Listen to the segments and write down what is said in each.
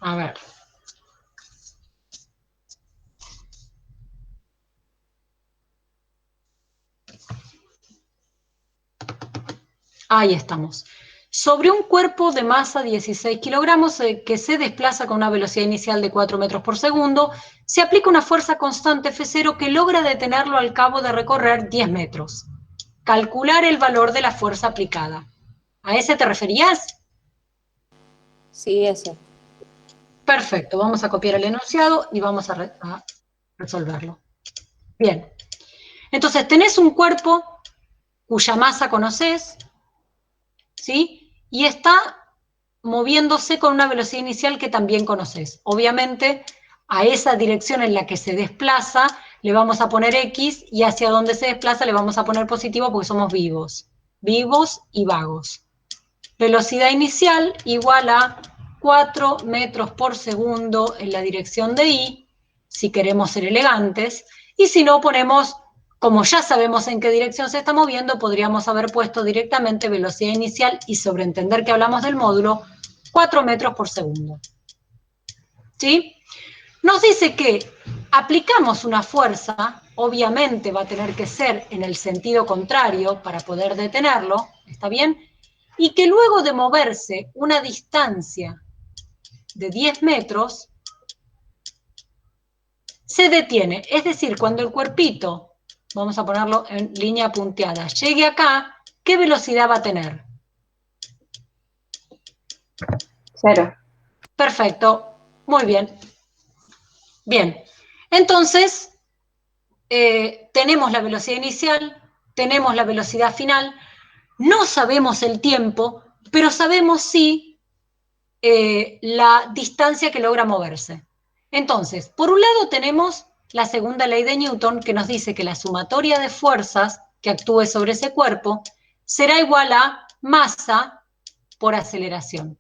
A ver. Ahí estamos. Sobre un cuerpo de masa 16 kilogramos que se desplaza con una velocidad inicial de 4 metros por segundo, se aplica una fuerza constante F0 que logra detenerlo al cabo de recorrer 10 metros. Calcular el valor de la fuerza aplicada. ¿A ese te referías? Sí, ese. Perfecto, vamos a copiar el enunciado y vamos a resolverlo. Bien, entonces tenés un cuerpo cuya masa conoces, ¿sí? Y está moviéndose con una velocidad inicial que también conoces. Obviamente, a esa dirección en la que se desplaza le vamos a poner X y hacia donde se desplaza le vamos a poner positivo porque somos vivos. Vivos y vagos. Velocidad inicial igual a 4 metros por segundo en la dirección de Y, si queremos ser elegantes, y si no ponemos, como ya sabemos en qué dirección se está moviendo, podríamos haber puesto directamente velocidad inicial y sobreentender que hablamos del módulo, 4 metros por segundo. ¿Sí? Nos dice que aplicamos una fuerza, obviamente va a tener que ser en el sentido contrario para poder detenerlo, ¿está bien? Y que luego de moverse una distancia de 10 metros, se detiene. Es decir, cuando el cuerpito, vamos a ponerlo en línea punteada, llegue acá, ¿qué velocidad va a tener? 0. Perfecto, muy bien. Bien, entonces tenemos la velocidad inicial, tenemos la velocidad final, no sabemos el tiempo, pero sabemos sí la distancia que logra moverse. Entonces, por un lado tenemos la segunda ley de Newton que nos dice que la sumatoria de fuerzas que actúe sobre ese cuerpo será igual a masa por aceleración.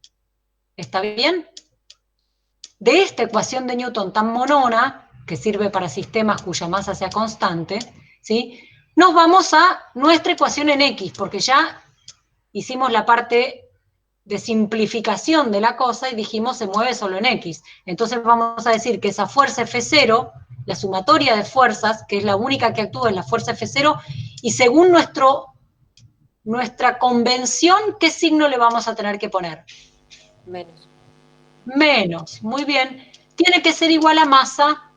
¿Está bien? De esta ecuación de Newton tan monona, que sirve para sistemas cuya masa sea constante, ¿sí? Nos vamos a nuestra ecuación en X, porque ya hicimos la parte de simplificación de la cosa y dijimos se mueve solo en X. Entonces vamos a decir que esa fuerza F0, la sumatoria de fuerzas, que es la única que actúa, es la fuerza F0, y según nuestra convención, ¿qué signo le vamos a tener que poner? Menos. Menos, muy bien. Tiene que ser igual a masa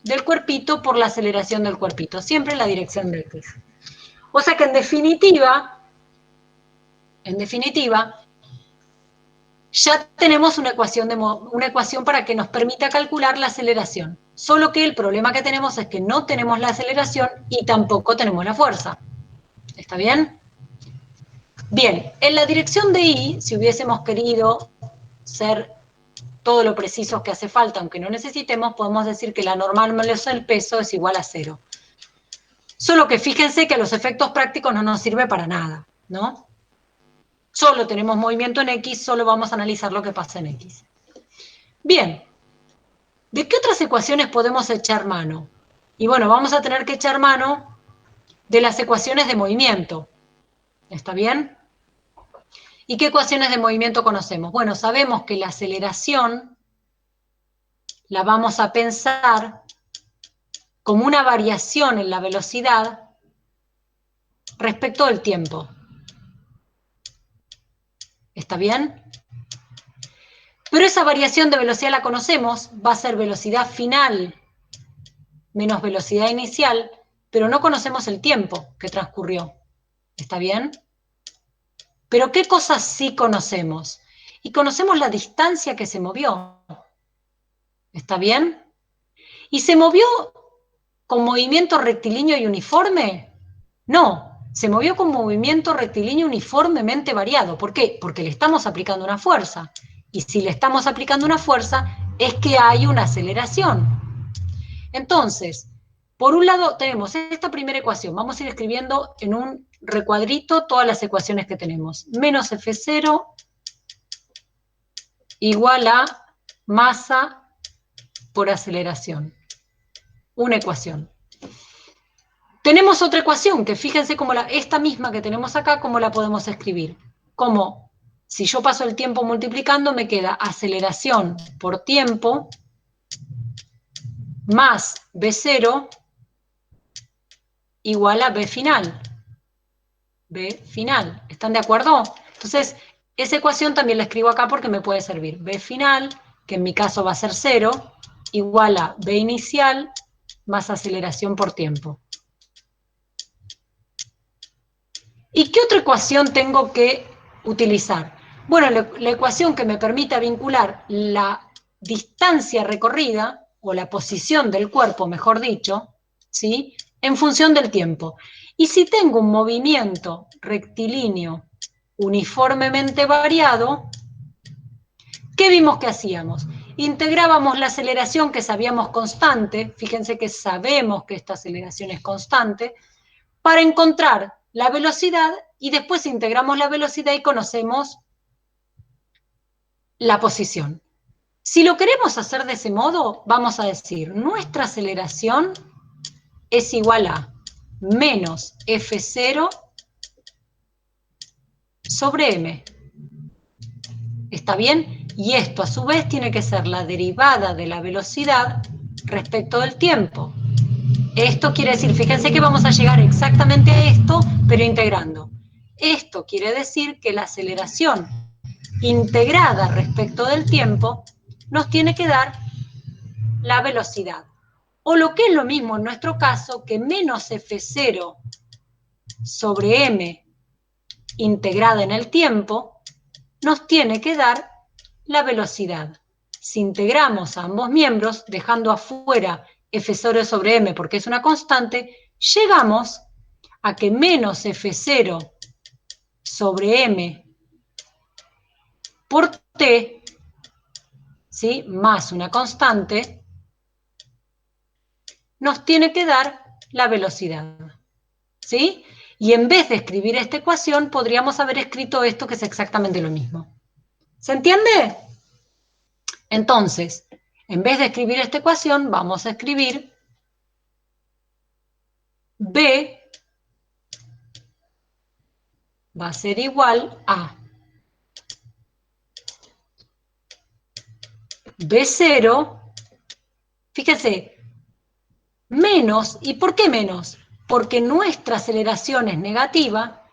del cuerpito por la aceleración del cuerpito, siempre en la dirección de X. O sea que en definitiva, ya tenemos una ecuación para que nos permita calcular la aceleración. Solo que el problema que tenemos es que no tenemos la aceleración y tampoco tenemos la fuerza. ¿Está bien? Bien, en la dirección de Y, si hubiésemos querido ser todo lo precisos que hace falta, aunque no necesitemos, podemos decir que la normal menos el peso es igual a 0. Solo que fíjense que a los efectos prácticos no nos sirve para nada, ¿no? Solo tenemos movimiento en X, solo vamos a analizar lo que pasa en X. Bien, ¿de qué otras ecuaciones podemos echar mano? Y bueno, vamos a tener que echar mano de las ecuaciones de movimiento. ¿Está bien? ¿Y qué ecuaciones de movimiento conocemos? Bueno, sabemos que la aceleración la vamos a pensar como una variación en la velocidad respecto del tiempo. ¿Está bien? Pero esa variación de velocidad la conocemos, va a ser velocidad final menos velocidad inicial, pero no conocemos el tiempo que transcurrió. ¿Está bien? Pero ¿qué cosas sí conocemos? Y conocemos la distancia que se movió. ¿Está bien? ¿Y se movió con movimiento rectilíneo y uniforme? No, se movió con movimiento rectilíneo uniformemente variado. ¿Por qué? Porque le estamos aplicando una fuerza. Y si le estamos aplicando una fuerza, es que hay una aceleración. Entonces, por un lado tenemos esta primera ecuación. Vamos a ir escribiendo en un recuadrito todas las ecuaciones que tenemos. Menos F0 igual a masa por aceleración. Una ecuación. Tenemos otra ecuación, que fíjense cómo esta misma que tenemos acá, cómo la podemos escribir. Como Si yo paso el tiempo multiplicando, me queda aceleración por tiempo más B0 igual a B final. B final. ¿Están de acuerdo? Entonces, esa ecuación también la escribo acá porque me puede servir. B final, que en mi caso va a ser 0, igual a B inicial más aceleración por tiempo. ¿Y qué otra ecuación tengo que utilizar? Bueno, la ecuación que me permita vincular la distancia recorrida, o la posición del cuerpo, mejor dicho, ¿sí?, en función del tiempo. Y si tengo un movimiento rectilíneo uniformemente variado, ¿qué vimos que hacíamos? Integrábamos la aceleración que sabíamos constante, fíjense que sabemos que esta aceleración es constante, para encontrar la velocidad, y después integramos la velocidad y conocemos la posición. Si lo queremos hacer de ese modo, vamos a decir, nuestra aceleración es igual a menos F0 sobre m. ¿Está bien? Y esto a su vez tiene que ser la derivada de la velocidad respecto del tiempo. Esto quiere decir, fíjense que vamos a llegar exactamente a esto, pero integrando. Esto quiere decir que la aceleración integrada respecto del tiempo nos tiene que dar la velocidad. O lo que es lo mismo en nuestro caso, que menos F0 sobre m integrada en el tiempo nos tiene que dar la velocidad. Si integramos a ambos miembros, dejando afuera F0 sobre m porque es una constante, llegamos a que menos F0 sobre m por t, ¿sí?, más una constante, nos tiene que dar la velocidad. ¿Sí? Y en vez de escribir esta ecuación, podríamos haber escrito esto, que es exactamente lo mismo. ¿Se entiende? Entonces, en vez de escribir esta ecuación, vamos a escribir B va a ser igual a B0, fíjense, menos, ¿y por qué menos? Porque nuestra aceleración es negativa,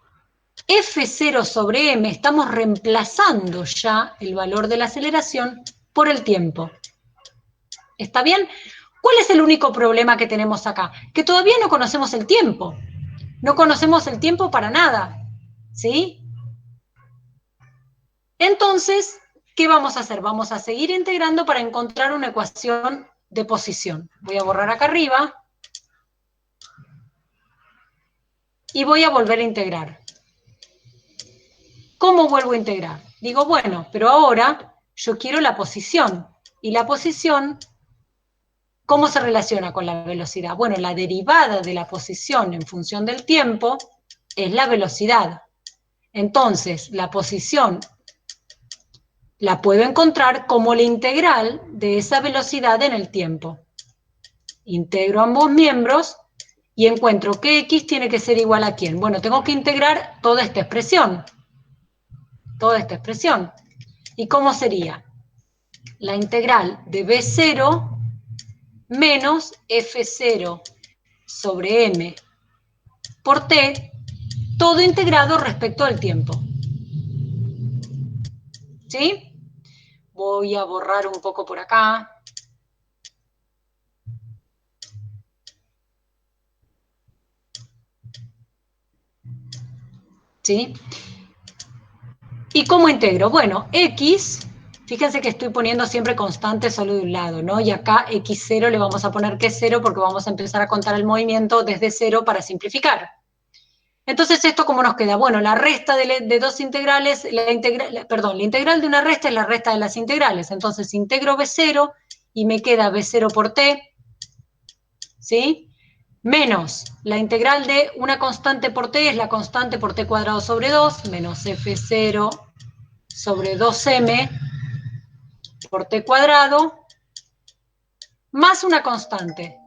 F0 sobre m, estamos reemplazando ya el valor de la aceleración por el tiempo. ¿Está bien? ¿Cuál es el único problema que tenemos acá? Que todavía no conocemos el tiempo. No conocemos el tiempo para nada. ¿Sí? Entonces, ¿qué vamos a hacer? Vamos a seguir integrando para encontrar una ecuación de posición. Voy a borrar acá arriba. Y voy a volver a integrar. ¿Cómo vuelvo a integrar? Digo, bueno, pero ahora yo quiero la posición. Y la posición, ¿cómo se relaciona con la velocidad? Bueno, la derivada de la posición en función del tiempo es la velocidad. Entonces, la posición la puedo encontrar como la integral de esa velocidad en el tiempo. Integro ambos miembros y encuentro que x tiene que ser igual a ¿quién? Bueno, tengo que integrar toda esta expresión. Toda esta expresión. ¿Y cómo sería? La integral de b0 menos f0 sobre m por t, todo integrado respecto al tiempo. ¿Sí? Voy a borrar un poco por acá. ¿Sí? ¿Y cómo integro? Bueno, x, fíjense que estoy poniendo siempre constante solo de un lado, ¿no? Y acá x0 le vamos a poner que es 0 porque vamos a empezar a contar el movimiento desde 0 para simplificar. Entonces, ¿esto cómo nos queda? Bueno, la resta de dos integrales, la integral de una resta es la resta de las integrales. Entonces, integro b0 y me queda b0 por t, ¿sí? Menos la integral de una constante por t es la constante por t cuadrado sobre 2, menos f0 sobre 2m por t cuadrado, más una constante.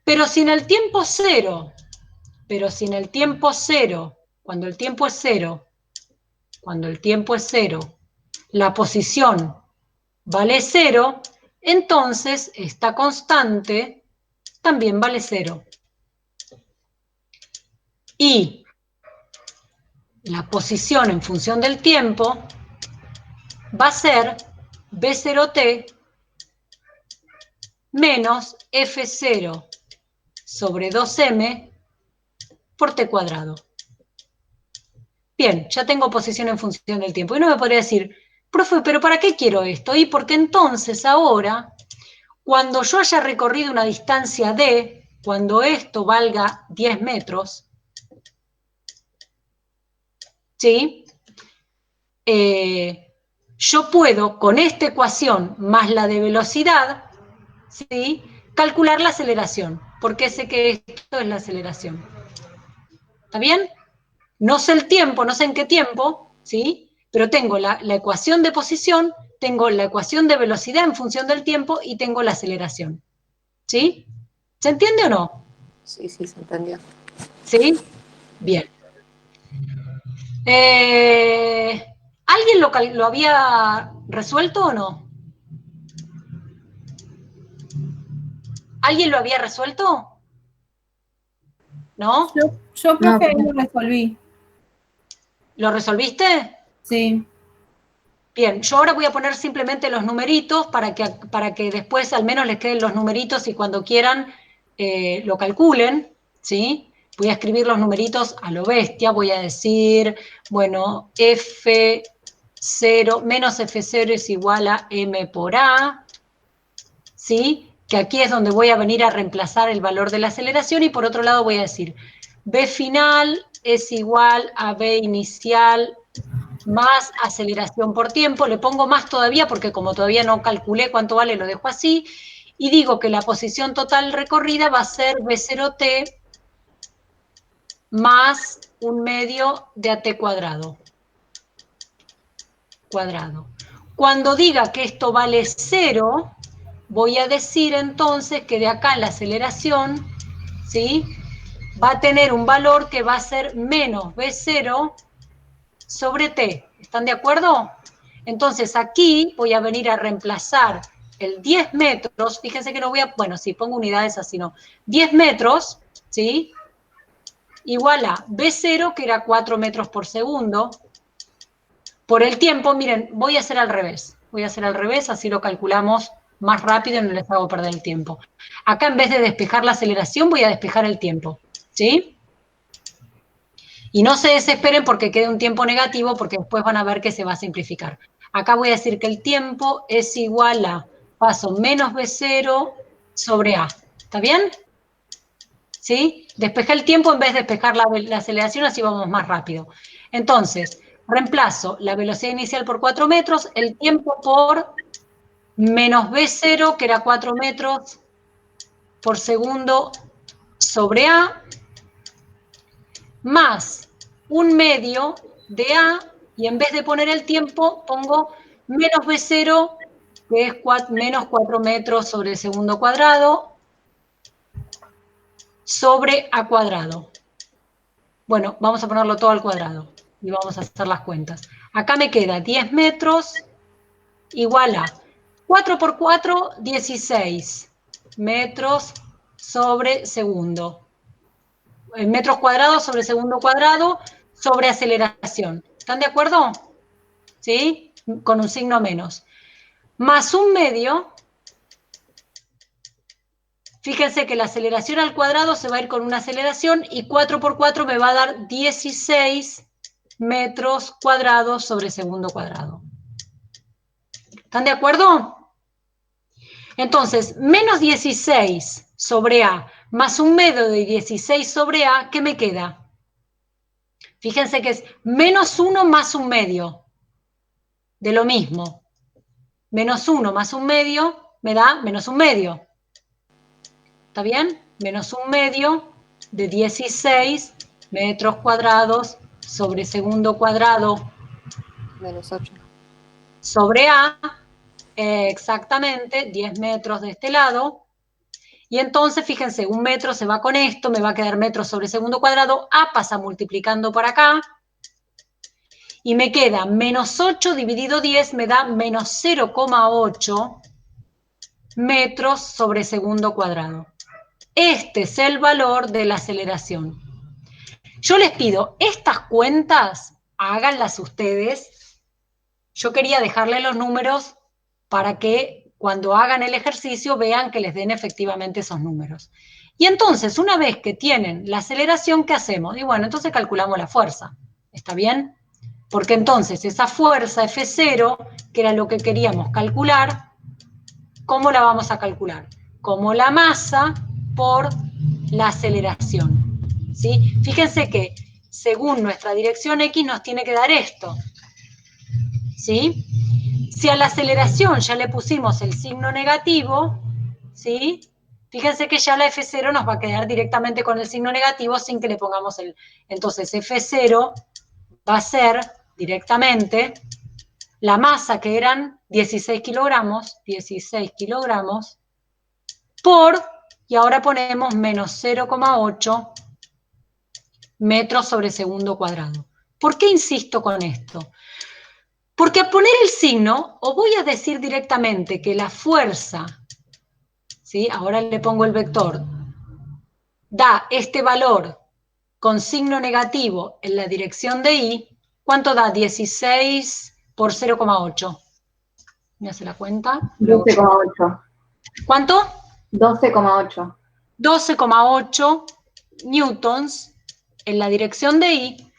Pero sin el tiempo cero, cuando el tiempo es cero, cuando el tiempo es 0, la posición vale 0, entonces esta constante también vale 0. Y la posición en función del tiempo va a ser B0t menos F0 sobre 2m por t cuadrado. Bien, ya tengo posición en función del tiempo. Y uno me podría decir, profe, ¿pero para qué quiero esto? Y porque entonces ahora, cuando yo haya recorrido una distancia d, cuando esto valga 10 metros, ¿sí? Yo puedo, con esta ecuación más la de velocidad, ¿sí? Calcular la aceleración, porque sé que esto es la aceleración. ¿Está bien? No sé el tiempo, no sé en qué tiempo, ¿sí? Pero tengo la ecuación de posición, tengo la ecuación de velocidad en función del tiempo y tengo la aceleración. ¿Sí? ¿Se entiende o no? Sí, sí, se entendió. ¿Sí? Bien. ¿Alguien lo había resuelto o no? ¿Alguien lo había resuelto? ¿No? Yo profe, ahí lo resolví. ¿Lo resolviste? Sí. Bien, yo ahora voy a poner simplemente los numeritos para que después al menos les queden los numeritos y cuando quieran lo calculen, ¿sí? Voy a escribir los numeritos a lo bestia, voy a decir, bueno, F0 menos F0 es igual a M por A, ¿sí? Que aquí es donde voy a venir a reemplazar el valor de la aceleración y por otro lado voy a decir, B final es igual a B inicial más aceleración por tiempo, le pongo más todavía porque como todavía no calculé cuánto vale, lo dejo así, y digo que la posición total recorrida va a ser B0t más 1/2 de AT cuadrado. Cuando diga que esto vale 0, voy a decir entonces que de acá la aceleración, ¿sí? Va a tener un valor que va a ser menos B0 sobre t. ¿Están de acuerdo? Entonces aquí voy a venir a reemplazar el 10 metros, fíjense que no voy a, bueno, si pongo unidades así no, 10 metros, ¿sí? Igual a B0, que era 4 metros por segundo, por el tiempo, miren, voy a hacer al revés, así lo calculamos más rápido y no les hago perder el tiempo. Acá en vez de despejar la aceleración, voy a despejar el tiempo, ¿sí? Y no se desesperen porque quede un tiempo negativo, porque después van a ver que se va a simplificar. Acá voy a decir que el tiempo es igual a, paso menos B0 sobre A. ¿Está bien? ¿Sí? Despejé el tiempo en vez de despejar la aceleración, así vamos más rápido. Entonces, reemplazo la velocidad inicial por 4 metros, el tiempo por menos B0, que era 4 metros por segundo sobre A, más 1/2 de A, y en vez de poner el tiempo, pongo menos B0, que es menos 4 metros sobre segundo cuadrado, sobre A cuadrado. Bueno, vamos a ponerlo todo al cuadrado, y vamos a hacer las cuentas. Acá me queda 10 metros, igual a 4 por 4, 16 metros sobre segundo. Metros cuadrados sobre segundo cuadrado sobre aceleración. ¿Están de acuerdo? ¿Sí? Con un signo menos. Más 1/2. Fíjense que la aceleración al cuadrado se va a ir con una aceleración y 4 por 4 me va a dar 16 metros cuadrados sobre segundo cuadrado. ¿Están de acuerdo? Entonces, menos 16 sobre A más 1/2 de 16 sobre A, ¿qué me queda? Fíjense que es menos 1 más 1/2 de lo mismo. Menos 1 más 1/2 me da menos 1/2. ¿Está bien? Menos 1/2 de 16 metros cuadrados sobre segundo cuadrado Menos 8. sobre A, exactamente 10 metros de este lado. Y entonces, fíjense, 1 metro se va con esto, me va a quedar metros sobre segundo cuadrado, A pasa multiplicando por acá, Y me queda menos 8 dividido 10 me da menos 0,8 metros sobre segundo cuadrado. Este es el valor de la aceleración. Yo les pido, estas cuentas, háganlas ustedes. Yo quería dejarles los números para que cuando hagan el ejercicio vean que les den efectivamente esos números. Y entonces, una vez que tienen la aceleración, ¿qué hacemos? Y bueno, entonces calculamos la fuerza. ¿Está bien? Porque entonces esa fuerza F0, que era lo que queríamos calcular, ¿cómo la vamos a calcular? Como la masa por la aceleración. ¿Sí? Fíjense que según nuestra dirección X nos tiene que dar esto. ¿Sí? Si a la aceleración ya le pusimos el signo negativo, ¿sí? Fíjense que ya la F0 nos va a quedar directamente con el signo negativo sin que le pongamos el... Entonces F0 va a ser directamente la masa, que eran 16 kilogramos, por, y ahora ponemos menos 0,8 metros sobre segundo cuadrado. ¿Por qué insisto con esto? Porque al poner el signo, os voy a decir directamente que la fuerza, ¿sí? Ahora le pongo el vector, da este valor con signo negativo en la dirección de Y. ¿Cuánto da? 16 por 0,8. ¿Me hace la cuenta? 12,8. ¿Cuánto? 12,8. 12,8 newtons en la dirección de Y.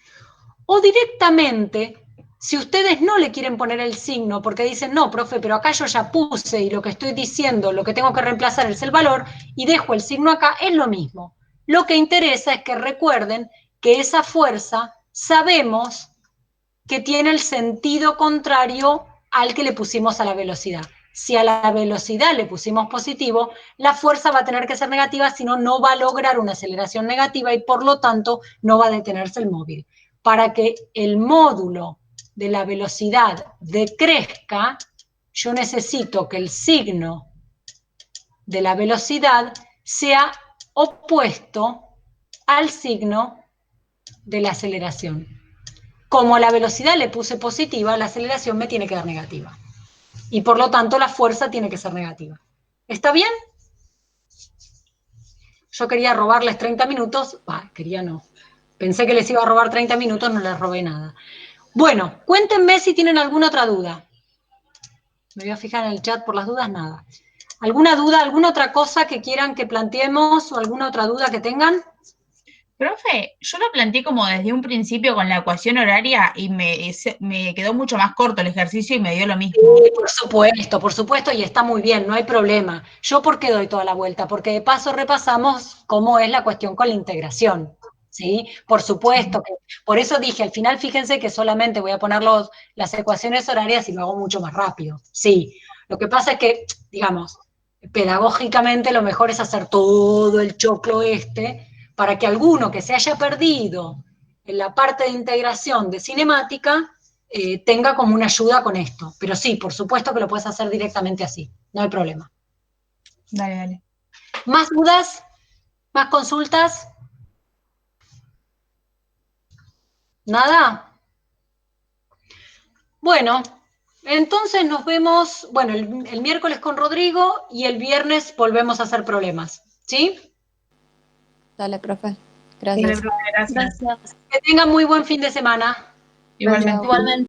O directamente, si ustedes no le quieren poner el signo porque dicen, no, profe, pero acá yo ya puse y lo que estoy diciendo, lo que tengo que reemplazar es el valor y dejo el signo acá, es lo mismo. Lo que interesa es que recuerden que esa fuerza sabemos que tiene el sentido contrario al que le pusimos a la velocidad. Si a la velocidad le pusimos positivo, la fuerza va a tener que ser negativa, si no, no va a lograr una aceleración negativa y por lo tanto no va a detenerse el móvil. Para que el módulo de la velocidad decrezca, yo necesito que el signo de la velocidad sea opuesto al signo de la aceleración. Como a la velocidad le puse positiva, la aceleración me tiene que dar negativa. Y por lo tanto la fuerza tiene que ser negativa. ¿Está bien? Yo quería robarles 30 minutos. Quería no. Pensé que les iba a robar 30 minutos, no les robé nada. Bueno, cuéntenme si tienen alguna otra duda. Me voy a fijar en el chat por las dudas, nada. ¿Alguna duda, alguna otra cosa que quieran que planteemos o alguna otra duda que tengan? Profe, yo lo planteé como desde un principio con la ecuación horaria y me quedó mucho más corto el ejercicio y me dio lo mismo. Sí, por supuesto, y está muy bien, no hay problema. ¿Yo por qué doy toda la vuelta? Porque de paso repasamos cómo es la cuestión con la integración, ¿sí? Por supuesto, que, por eso dije, al final fíjense que solamente voy a poner las ecuaciones horarias y lo hago mucho más rápido, sí. Lo que pasa es que, digamos, pedagógicamente lo mejor es hacer todo el choclo para que alguno que se haya perdido en la parte de integración de cinemática tenga como una ayuda con esto. Pero sí, por supuesto que lo puedes hacer directamente así, no hay problema. Dale, dale. ¿Más dudas? ¿Más consultas? ¿Nada? Bueno, entonces nos vemos, bueno, el miércoles con Rodrigo y el viernes volvemos a hacer problemas, ¿sí? Dale, profe. Dale, Gracias. profe, gracias. Gracias. Que tengan muy buen fin de semana. Igualmente. Igualmente.